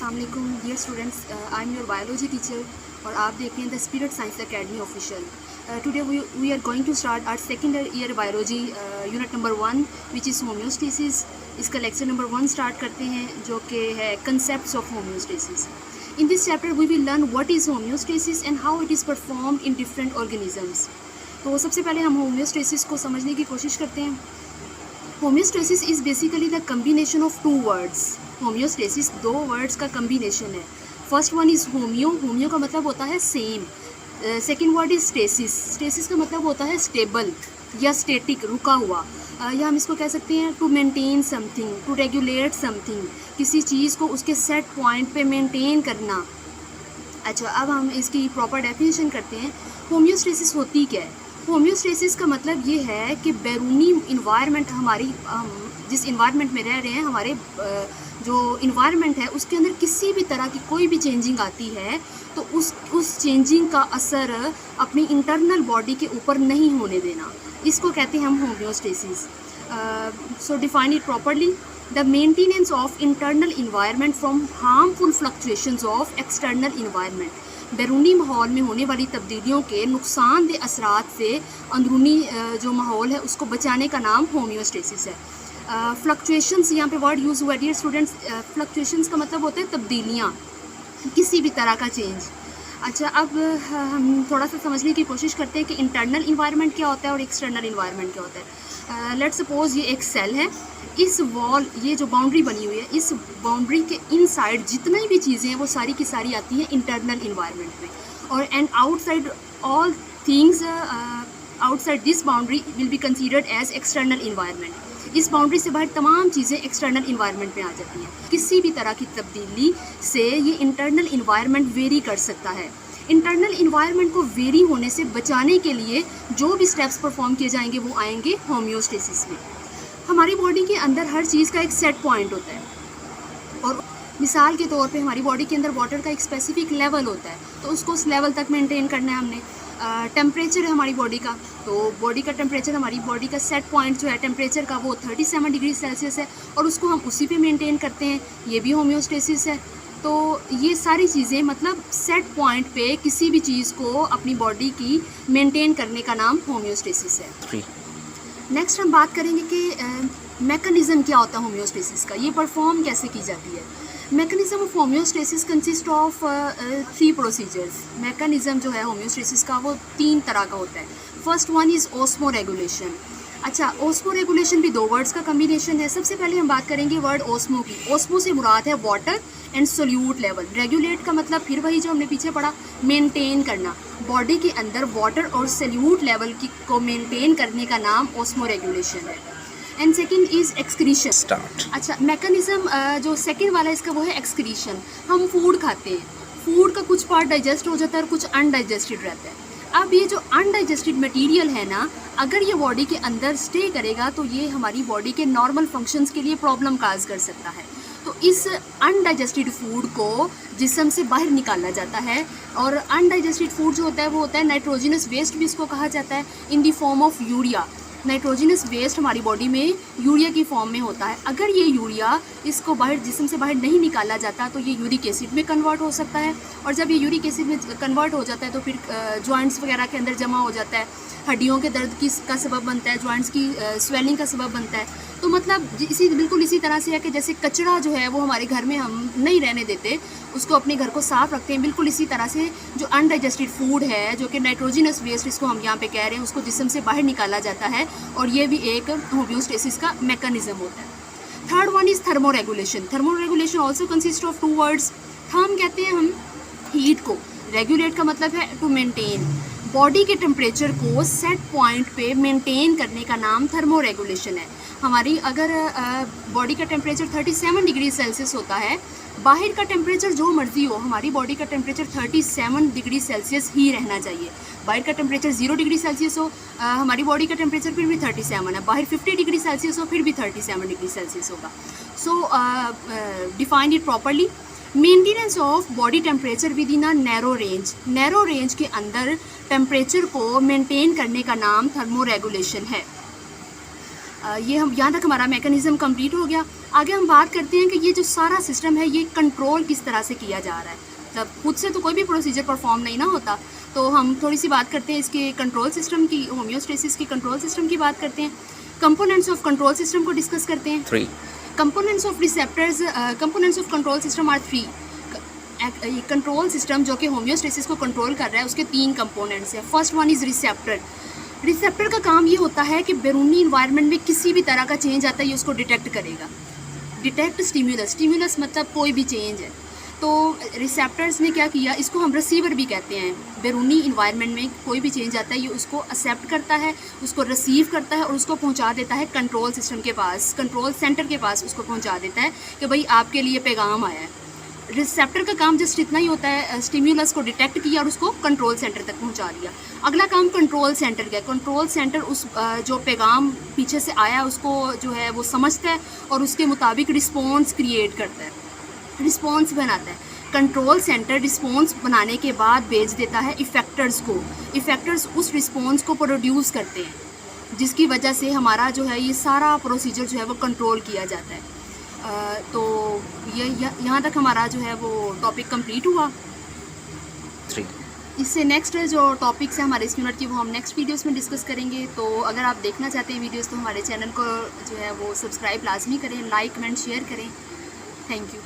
अस्सलाम वालेकुम dear students, I am your biology teacher और आप देख रहे हैं the spirit science academy official. Today we are going to start our second year biology unit number 1 which is homeostasis. इसका lecture number 1 start करते हैं जो कि है concepts of homeostasis. In this chapter we will learn what is homeostasis and how it is performed in different organisms. तो सबसे पहले हम होम्योस्टेसिस को समझने की कोशिश करते हैं। Homeostasis is basically the combination of two words. Homeostasis दो वर्ड्स का कम्बिनेशन है। First one is homeo, homeo का मतलब होता है same. Second word is stasis, stasis का मतलब होता है स्टेबल या स्टेटिक, रुका हुआ। या हम इसको कह सकते हैं to maintain something, to regulate something, किसी चीज़ को उसके सेट पॉइंट पे मेंटेन करना। अच्छा, अब हम इसकी प्रॉपर डेफिनेशन करते हैं। होम्योस्टेसिस होती क्या है? होम्योस्टेसिस का मतलब ये है कि बैरूनी इन्वायरमेंट, हमारी जिस इन्वायरमेंट में रह रहे हैं, हमारे जो इन्वायरमेंट है उसके अंदर किसी भी तरह की कोई भी चेंजिंग आती है तो उस चेंजिंग का असर अपनी इंटरनल बॉडी के ऊपर नहीं होने देना, इसको कहते हैं हम homeostasis. So define it properly, the maintenance of internal environment from harmful fluctuations of external environment. बैरूनी माहौल में होने वाली तब्दीलियों के नुकसानदेह असरात से अंदरूनी जो माहौल है उसको बचाने का नाम होम्योस्टेसिस है। फ्लक्चुएशंस, यहाँ पे वर्ड यूज़ हुआ डियर स्टूडेंट्स। फ्लक्चुएशंस का मतलब होता है तब्दीलियाँ, किसी भी तरह का चेंज। अच्छा, अब हम थोड़ा सा समझने की कोशिश करते हैं कि इंटरनल इन्वायरमेंट क्या होता है और एक्सटर्नल इन्वायरमेंट क्या होता है। लेट्स सपोज ये एक सेल है, इस वॉल, ये जो बाउंड्री बनी हुई है, इस बाउंड्री के इनसाइड जितनी भी चीज़ें हैं वो सारी की सारी आती हैं इंटरनल इन्वायरमेंट में। और and outside all things outside this boundary will be considered as external environment. इस बाउंड्री से बाहर तमाम चीज़ें एक्सटर्नल इन्वायरमेंट में आ जाती हैं। किसी भी तरह की तब्दीली से ये इंटरनल इन्वायरमेंट वेरी कर सकता है। इंटरनल इन्वायरमेंट को वेरी होने से बचाने के लिए जो भी स्टेप्स परफॉर्म किए जाएंगे वो आएंगे होम्योस्टेसिस में। हमारी बॉडी के अंदर हर चीज़ का एक सेट पॉइंट होता है और मिसाल के तौर पे हमारी बॉडी के अंदर वाटर का एक स्पेसिफिक लेवल होता है, तो उसको उस लेवल तक मेंटेन करना है हमने। टेम्परेचर है हमारी बॉडी का, तो बॉडी का टेम्परेचर, हमारी बॉडी का सेट पॉइंट जो है टेम्परेचर का वो 37 डिग्री सेल्सियस है और उसको हम उसी पे मेंटेन करते हैं, ये भी होम्योस्टेसिस है। तो ये सारी चीज़ें मतलब सेट पॉइंट पे किसी भी चीज़ को अपनी बॉडी की मेंटेन करने का नाम होम्योस्टेसिस है। नेक्स्ट हम बात करेंगे कि मैकेनिज़्म क्या होता है होम्योस्टेसिस का, ये परफॉर्म कैसे की जाती है। Mechanism of homeostasis consist of 3 procedures. Mechanism जो है होम्योस्टेसिस का वो 3 तरह का होता है। First one is osmo regulation. अच्छा, ऑस्मो रेगुलेशन भी 2 वर्ड्स का कम्बिनेशन है। सबसे पहले हम बात करेंगे वर्ड ऑस्मो की। ऑस्मो से मुराद है water and solute level. Regulate का मतलब फिर वही जो हमने पीछे पढ़ा, मेंटेन करना। बॉडी के अंदर वाटर और सोल्यूट लेवल की को मेंटेन करने का नाम ऑस्मो रेगुलेशन है। And second is excretion. अच्छा, मैकेनिज़्म जो सेकेंड वाला इसका वो है एक्सक्रीशन। हम फूड खाते हैं, फूड का कुछ पार्ट डाइजेस्ट हो जाता है और कुछ अनडाइजेस्टेड रहता है। अब ये जो अनडाइजेस्टेड मटेरियल है ना, अगर ये बॉडी के अंदर स्टे करेगा तो ये हमारी बॉडी के नॉर्मल फंक्शंस के लिए प्रॉब्लम काज कर सकता है। तो इस अनडाइजेस्टेड फूड को जिस्म से बाहर निकाला जाता है। और अनडाइजेस्टेड फूड जो होता है वो होता है नाइट्रोजिनस वेस्ट भी इसको कहा जाता है, in the form of urea. Nitrogenous waste हमारी बॉडी में यूरिया की फॉर्म में होता है। अगर ये यूरिया इसको बाहर जिस्म से बाहर नहीं निकाला जाता तो ये यूरिक एसिड में कन्वर्ट हो सकता है, और जब ये यूरिक एसिड में कन्वर्ट हो जाता है तो फिर जॉइंट्स वगैरह के अंदर जमा हो जाता है, हड्डियों के दर्द का सबब बनता है, जॉइंट्स की स्वेलिंग का सबब बनता है। तो मतलब बिल्कुल इसी तरह से है कि जैसे कचरा जो है वो हमारे घर में हम नहीं रहने देते, उसको अपने घर को साफ़ रखते हैं, बिल्कुल इसी तरह से जो अनडाइजेस्टेड फूड है, जो कि नाइट्रोजिनस वेस्ट इसको हम यहाँ पे कह रहे हैं, उसको जिस्म से बाहर निकाला जाता है और ये भी एक होम्योस्टेसिस का मैकेनिज़्म होता है। Third one is thermoregulation. Thermoregulation also consist of 2 words. Therm कहते हैं हम हीट को, रेगुलेट का मतलब है टू मेंटेन। बॉडी के टेम्परेचर को सेट पॉइंट पे मेंटेन करने का नाम थर्मो रेगुलेशन है। हमारी अगर बॉडी का टेम्परेचर 37 डिग्री सेल्सियस होता है, बाहर का टेम्परेचर जो मर्जी हो, हमारी बॉडी का टेम्परेचर 37 डिग्री सेल्सियस ही रहना चाहिए। बाहर का टेम्परेचर 0 डिग्री सेल्सियस हो, हमारी बॉडी का टेम्परेचर फिर भी 37 है। बाहर 50 डिग्री सेल्सियस हो, फिर भी 37 डिग्री सेल्सियस होगा। सो define it properly, maintenance of body temperature with in a narrow range. Narrow range के अंदर टेम्परेचर को मेंटेन करने का नाम थर्मो रेगुलेशन है। ये हम यहाँ तक हमारा मैकेनिज़्म कंप्लीट हो गया। आगे हम बात करते हैं कि ये जो सारा सिस्टम है ये कंट्रोल किस तरह से किया जा रहा है। जब खुद से तो कोई भी प्रोसीजर परफॉर्म नहीं ना होता, तो हम थोड़ी सी बात करते हैं इसके कंट्रोल सिस्टम की, होम्योस्टेसिस की कंट्रोल सिस्टम की बात करते हैं। कंपोनेंट्स ऑफ कंट्रोल सिस्टम को डिस्कस करते हैं। 3 components of receptors, components of control system are 3। Control system जो कि होम्योस्टेसिस को कंट्रोल कर रहा है उसके 3 कंपोनेंट्स हैं। First one is receptor. Receptor का काम ये होता है कि बैरूनी इन्वायरमेंट में किसी भी तरह का चेंज आता है ये उसको डिटेक्ट करेगा। डिटेक्ट स्टिम्युलस, स्टिम्युलस मतलब कोई भी चेंज है। तो रिसेप्टर्स ने क्या किया, इसको हम रिसीवर भी कहते हैं। बैरूनी इन्वायरमेंट में कोई भी चेंज आता है ये उसको एक्सेप्ट करता है, उसको रिसीव करता है और उसको पहुंचा देता है कंट्रोल सिस्टम के पास, कंट्रोल सेंटर के पास उसको पहुंचा देता है कि भाई आपके लिए पैगाम आया है। रिसेप्टर का काम जस्ट इतना ही होता है, स्टिम्युलस को डिटेक्ट किया और उसको कंट्रोल सेंटर तक पहुंचा दिया। अगला काम कंट्रोल सेंटर का। कंट्रोल सेंटर उस जो पैगाम पीछे से आया उसको जो है वो समझता है और उसके मुताबिक रिस्पॉन्स क्रिएट करता है, रिस्पॉन्स बनाता है। कंट्रोल सेंटर रिस्पॉन्स बनाने के बाद भेज देता है इफ़ेक्टर्स को। इफ़ेक्टर्स उस रिस्पॉन्स को प्रोड्यूस करते हैं जिसकी वजह से हमारा जो है ये सारा प्रोसीजर जो है वो कंट्रोल किया जाता है। तो ये यहाँ तक हमारा जो है वो टॉपिक कंप्लीट हुआ। 3 इससे नेक्स्ट जो टॉपिक्स हैं हमारे इस यूनिट की वो हम नेक्स्ट वीडियोस में डिस्कस करेंगे। तो अगर आप देखना चाहते हैं वीडियोस तो हमारे चैनल को जो है वो सब्सक्राइब लाजमी करें, लाइक कमेंट शेयर करें। Thank you.